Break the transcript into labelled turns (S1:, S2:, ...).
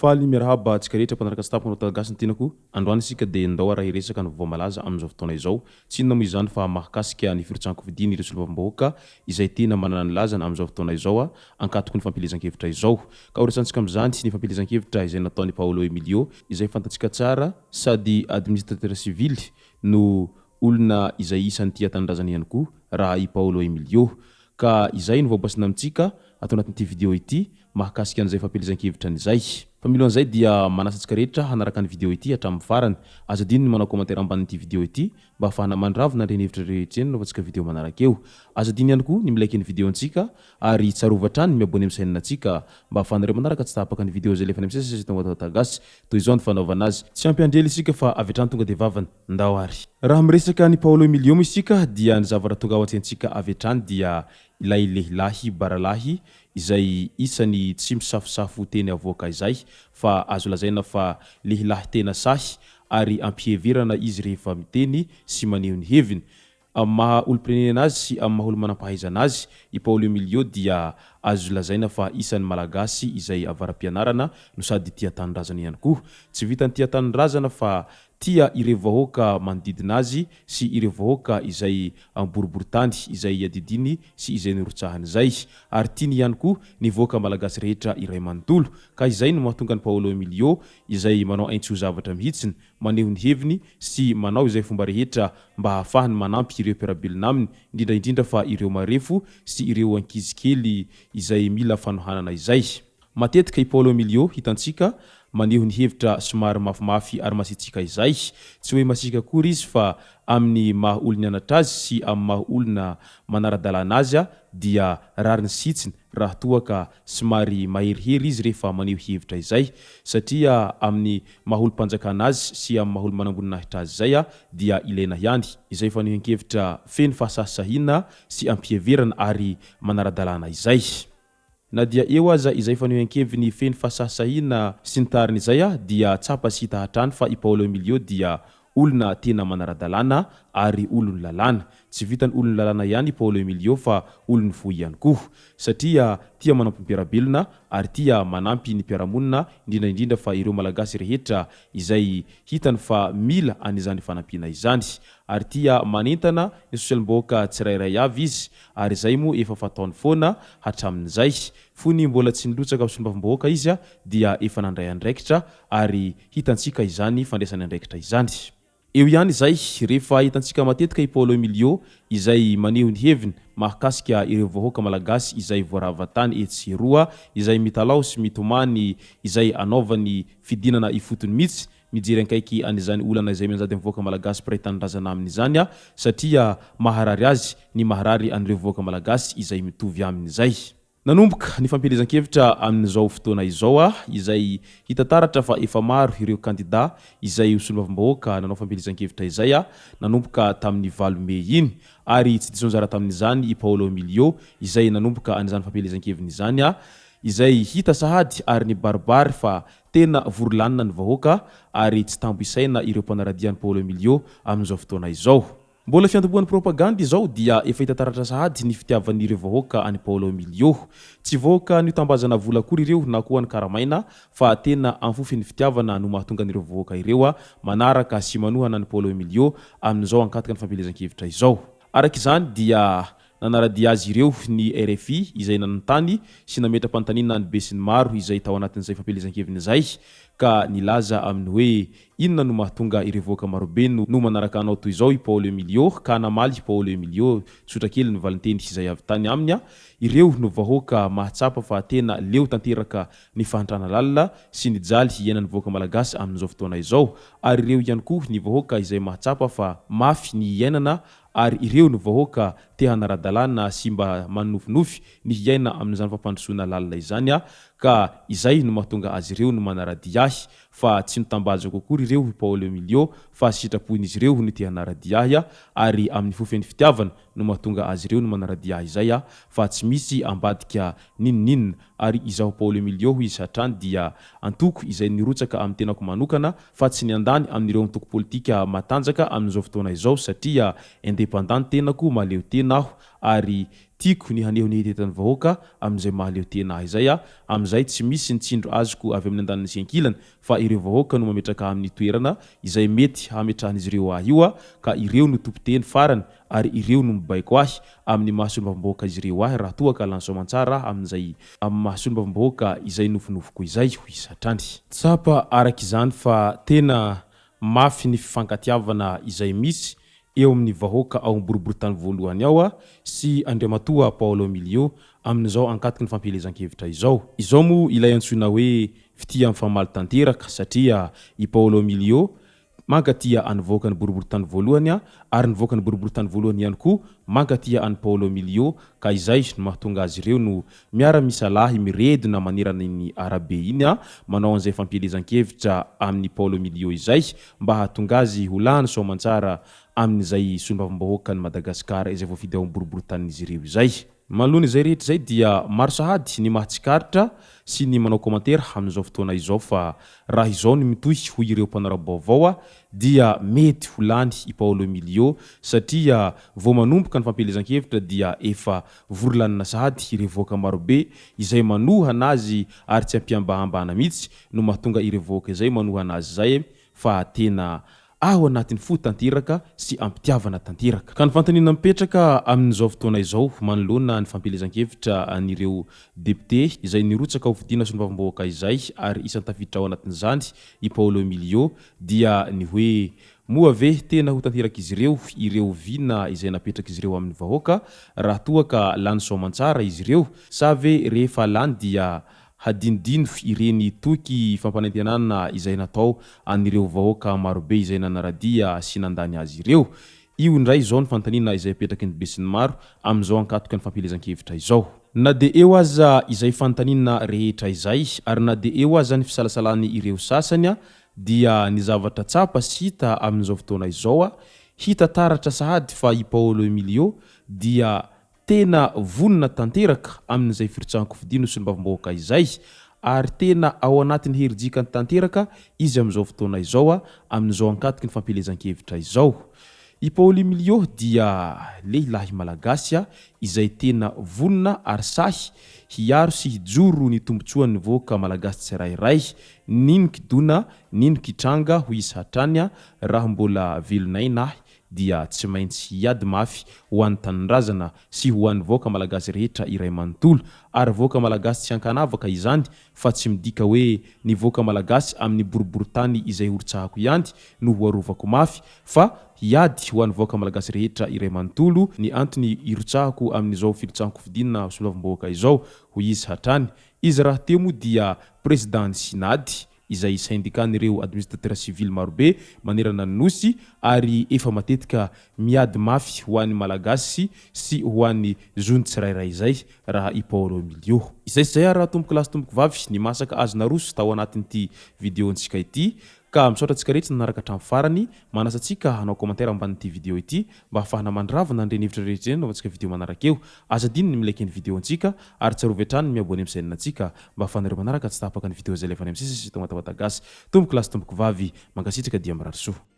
S1: Faly miarahaba atsika rehetra mpanaraka staponao talagasy tenako androany isika dia ndao raha hiresaka ny vaovao malaza amin'izao fotoana izao tsy inona moa izany fa mahakasika ny firitsanko vidiny ireo solovam-bahoaka izay tena manana ny lazana amin'izao fotoana izao ankatoko ny fampielezan-kevitra izao ka horesantsika amin'izany ny fampielezan-kevitra izay nataony Paolo Emilio izay fantatsika tsara sady administrateur civil no olona izay isan'ny tia tanindrazana ihany koa raha i Paolo Emilio ka izay no vaopasina amintsika atao anatin'ity video ity mahakasika an'izay fampielezan-kevitra an'izay fa milohan'izay dia manasantsika rehetra hanaraka ny video ity hatramin'ny farany aza dininy manao commentaire ambanin'ity video ity mba ahafahana mandravona ireny hevitra rehetra eny novantsika video manaraka eo aza diny ihany koa ny milaiky ny video antsika ary tsarova hatrany ny miabone amin'ny chaîne antsika mba ahafahanareo manaraka tsy tahapaka ny video zay lefany misesy tonga tagasy toy izao ny fanaovana azy tsy ampiandrely isika fa avy hatrany tonga dia vavany ndao ary raha miresaka ny Paolo Emilio isika dia ny zavatra tonga ao antsentsika avy hatrany dia ilay lehilahy baralahy izay isany tsy misafosafo teny avoaka izay fa azo lazaina fa lehilahy tena sahy ary ampiheverana izy rehefa miteny sy maneho ny heviny maha olo-pirenena azy sy amin'ny maha olo manam-pahaizana azy i Paolo Emilio dia azo lazaina fa isan'ny malagasy izay avaram-pianarana no sady tia tanindrazana ihany koa tsy vitany tia tanindrazana fa tia ireo vahoaka manodidina azy sy ireo vahoaka izay amboribory-tany izay adidiny sy izay nirotsahany izay ary tiany ihany koa ny vahoaka malagasy rehetra iray manontolo ka izay no mahatonga ny Paolo Emilio izay manao aintso zavatra mihitsiny maneho ny heviny sy manao izay fomba rehetra mba ahafahany manampy ireo mpiarabilina aminy indrindra fa ireo marefo sy ireo ankizy kely izay mila fanohanana izay matetika i Paolo Emilio hitantsika maneho ny hevitra somary mafimafy ary masitsika izay tsy hoe masika kory izy fa amin'ny maha olona anatra azy sy amin'ny maha olona manaradalana azy dia rariny sitsiny raha toa ka somary maherihery izy rehefa maneho hevitra izay satria amin'ny maha olo-mpanjakana azy sy amin'ny maha olo manamboninahitra azy izay dia ilaina ihany izay fanehoan-kevitra feno fahasahisahiana sy ampiheverana ary manaradalana izay na dia eo aza izay fanehoan-keviny feno fahasahisahiana sy ny tariny izay dia tsapa sy hita hatrany fa i Paolo Emilio dia olona tena manaradalana ary olony lalàna tsy vitany olony lalàna ihany i Paolo Emilio fa olony fo ihany koa satria tia manampy ny mpiarabelona ary tia manampy ny mpiaramonina indrindra fa ireo malagasy rehetra izay hitany fa mila an'izany fanampiana izany ary tia manentana ny sosialim-bahoaka tsirairay avy izy ary izay moa efa fataony foana hatramin'izay fony mbola tsy nilotsaka amin'ny solombavambahoaka izy dia efa nandray andraikitra ary hitantsika izany fandraisany andraikitra izany eo ihany izay rehefa hitantsika matetika i Paolo Emilio izay maneho ny heviny mahakasika ireo vahoaka malagasy izay voaravatany etsy roa izay mitalao sy mitomany izay anaovany fidinana ifotony mihitsy mijery ankaiky an'izany olana izay mianjady amin'ny vahoaka malagasy mpiray tanindrazana amin'izany satria maharary azy ny maharary an'ireo vahoaka malagasy izay mitovy amin'izay nanomboka ny fampielezan-kevitra amin'izao fotoana izao izay hita taratra fa efa maro ireo kandida izay solombavambahoaka nanao fampielezan-kevitra izay nanomboka tamin'ny 8 Mey iny ary tsy diso anjara tamin'izany i Paolo Emilio izay nanomboka an'izany fampielezan-keviny izany izay hita sahady ary ny baribary fa tena vorolanina ny vahoaka ary tsy tambo isaina ireo mpanaradian'i Paolo Emilio amin'izao fotoana izao mbola fiantombohan'ny propaganda izao dia efa hita taratra sahady ny fitiavan'ireo vahoaka any Paolo Emilio tsy vahoaka ny tambazana vola akory ireo na koa ny karamaina fa tena amfofy ny fitiavana no mahatonga an'ireo vahoaka ireo manaraka sy manohana ny Paolo Emilio amin'izao ankataka ny fampielezan-kevitra izao arak'izany dia nanaradia azy ireo ny RFI izay nanotany sy nametra-panontaniana ny be sy ny maro izay tao anatin'izay fampielezan-keviny izay ka nilaza amin'ny hoe inona no mahatonga ireo vahoaka marobe no manaraka anao toy izao i Paolo Emilio ka namaly i Paolo Emilio tsotra kely ny valinteny izay avy tany aminy ireo no vahoaka mahatsapa fa tena leo tanteraka ny fahantrana lalina sy ny jaly iainan'ny vahoaka malagasy amin'izao fotoana izao ary ireo ihany koa ny vahoaka izay mahatsapa fa mafy ny iainana ary ireo no vahoaka te hanaradalana sy mba manofinofy ny hiaina amin'izany fampandrosoana lalina izany ka izay no mahatonga azy ireo no manaradia fa tsy nitambazako akory ireo Paolo Emilio fa sitrapon'izy ireo no te hanaradia ary amin'ny fofeny fitiavana no mahatonga azy ireo no manaradia izay fa tsy misy ambadika ninninina ary izaho Paolo Emilio izy hatrany dia antoko izay nirotsaka amin'ny tenako manokana fa tsy niandany amin'ireo antoko politika matanjaka amin'izao fotoana izao satria indépendant tenako maleo tena aho ary tiako ny haneho ny hetetany vahoaka amin'izay mahaleo tena izay amin'izay tsy misy nitsindro azoko avy amin'ny andaniny sy ankilany fa ireo vahoaka no mametraka amin'ny toerana izay mety hametrahan'izy ireo io ka ireo no tompoteny farany ary ireo no mibaiko ahy amin'ny mahasolombavambahoaka izy ireo ahy raha toa ka lansoamantsara amin'izay amin'ny mahasolombavambahoaka izay nofinofiko izay ho isatrany tsapa arak'izany fa tena mafy ny fifankatiavana izay misy eo amin'ny vahoaka ao amboriboritany voalohany ao sy Andriamatoa Paolo Milio amin'izao ankatiky ny fampelezan-kevitra izao moa ilay antsoina hoe fitia amin'ny famaly tanteraka satria i Paolo Milio mankatia anyvoaka ny boriboritany voalohany ary nyvoaka ny boriboritany voalohany ihany koa mankatia any Paolo Milio ka izay no mahatonga azy ireo no miara-misalahy miredona manerana ny arabe iny manao an'izay fampelezan-kevitra amin'ny Paolo Milio izay mba hahatonga azy ho lany soamantsara amin'izay solombavambahoaka ny Madagasikara izay voafidy ao amin'ny boriboritany ireo izay malohany izay rehetra izay dia maro sahady ny mahatsikaritra sy ny manao komantera amin'izao fotoana izao fa raha izao ny mitohy ho ireo mpanara-baovao dia mety ho lany i Paolo Milio satria vao manomboka ny fampelezan-kevitra dia efa vorolanina sahady ireo voaka marobe izay manoha anazy ary tsy ampiambahambana mihitsy no mahatonga ireo voaka izay manoha anazy zay fa tena ao anatin'ny fo tanteraka sy ampitiavana tanteraka ka ny fantanina mipetraka amin'izao fotoana izao manoloana ny fampelezan-kevitra an'ireo député izay nirotsaka ho fidiana solombavambahoaka izay ary isan'ny tafiditra ao anatin'izany i Paolo Milio dia ny hoe moa ve tena ho tanteraka izy ireo vina izay napetraka izy ireo amin'ny vahoaka raha toa ka lany soamantsara izy ireo sa ve rehefa lany dia hadinodino ireny toky fampanantenana izay natao an'ireo vahoaka marobe izay nanaradia sy nandany azy ireo io ndray izao ny fantanina izay apetraky ny be sy ny maro amin'izao ankatoka ny fampelezan-kevitra izao na de eo aza izay fantanina rehetra izay ary na de eo aza ny fisalasalany ireo sasany dia ny zavatra tsapa sy hita amin'izao fotoana izao hita taratra sahady fa i Paolo Milio dia tena vonina tanteraka amin'izay firitsahanko fidino solombavambahoaka izay ary tena ao anatin'ny herijikany tanteraka izy amin'izao fotoana izao amin'izao ankatiky ny fampelezan-kevitra izao i Paolo Milio dia lehilahy malagasy izay tena vonina ary sahy hiaro sy hijoro ny tombotsoan'ny voaka malagasy tsirairay nino kidona nino kitranga ho isatrany raha mbola velonaina dia tsy maintsy hiady mafy ho an'ny tanindrazana sy ho an'ny voaka malagasy rehetra iray manontolo ary voaka malagasy tsy ankanavaka izany fa tsy midika hoe ny voaka malagasy amin'ny boriboritany izay horutsahako ihany no ho arovako mafy fa hiady ho an'ny voaka malagasy rehetra iray manontolo ny antony irotsahako amin'izao firotsahako fidinina solombavambahoaka izao ho izy hatrany izy raha teo moa dia président synady izay syndicat-n'ireo administrateur civil marobe manerana ny nosy ary efa matetika miady mafy ho an'ny malagasy sy ho an'ny zony tsirairay izay raha i Paolo Milio izay sy zay raha tomboko lasy tomboko vavy ny masaka azona roso tao anatin'ity vidéontsika ity ka misaotra antsika rehetra nanaraka hatramin'ny farany manasa antsika hanao commentaire ambanin'ity vidéo ity mba ahafahana mandravana andreny hevitra rehetra ireny naovantsika vidéo manaraka eo aza diny ny milaiky ny vidéo antsika ary tsarovy hatrany ny miabony amin'ny chaîne antsika mba ahafahanareo manaraka tsy tapaka ny vidéo zay lefany amin'ny sisy sy tomatapatasy tomboko lasy tomboko vavy mankasitraka dia mirary soa